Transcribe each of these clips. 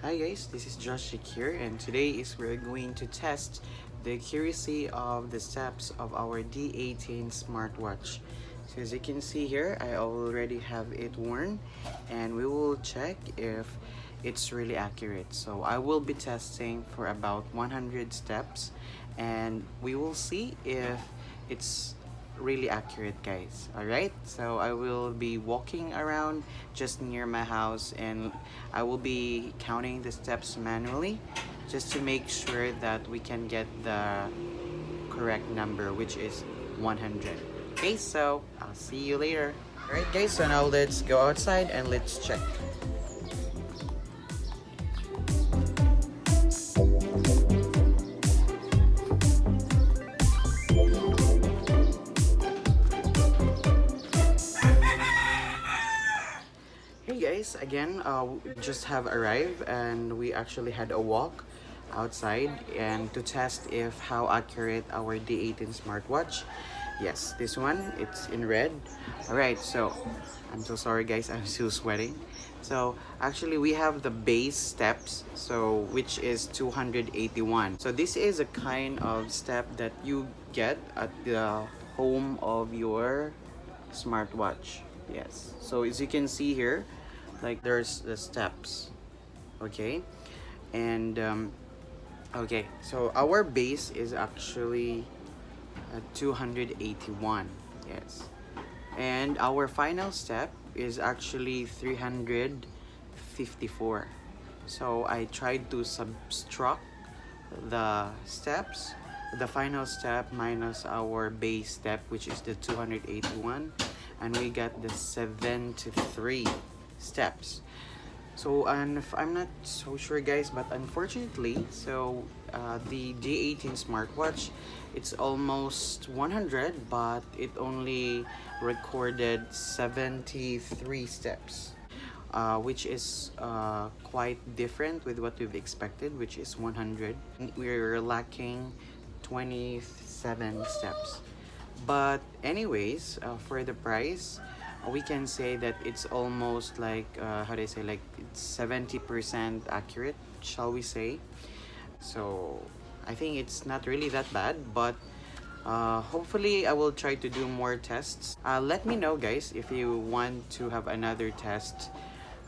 Hi guys, this is Josh here, and today we're going to test the accuracy of the steps of our D18 Smartwatch. So as you can see here, I already have it worn, and we will check if it's really accurate. So I will be testing for about 100 steps, and we will see if it's really accurate, guys. All right, so I will be walking around just near my house, and I will be counting the steps manually just to make sure that we can get the correct number, which is 100. Okay, so I'll see you later. All right, guys, so now let's go outside and let's check. Hey guys, again, we just have arrived, and we actually had a walk outside and to test if how accurate our D18 smartwatch. Yes, this one, it's in red. All right, so I'm so sorry guys, I'm still sweating. So actually we have the base steps, so which is 281. So this is a kind of step that you get at the home of your smartwatch. Yes, so as you can see here, like there's the steps. Okay, and okay, so our base is actually 281. Yes, and our final step is actually 354. So I tried to subtract the steps, the final step minus our base step, which is the 281, and we got the 73 steps. So, and I'm not so sure guys, but unfortunately, so the D18 smartwatch, it's almost 100, but it only recorded 73 steps, which is quite different with what we've expected, which is 100. We're lacking 27 steps. But anyways, for the price, we can say that it's almost like how do I say, like it's 70% accurate, shall we say. So I think it's not really that bad, but hopefully I will try to do more tests. Let me know guys if you want to have another test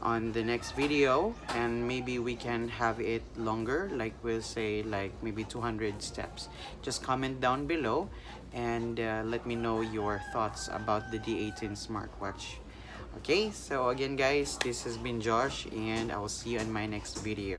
on the next video, and maybe we can have it longer, like we'll say like maybe 200 steps. Just comment down below and let me know your thoughts about the D18 smartwatch. Okay, so again guys, this has been Josh, and I will see you in my next video.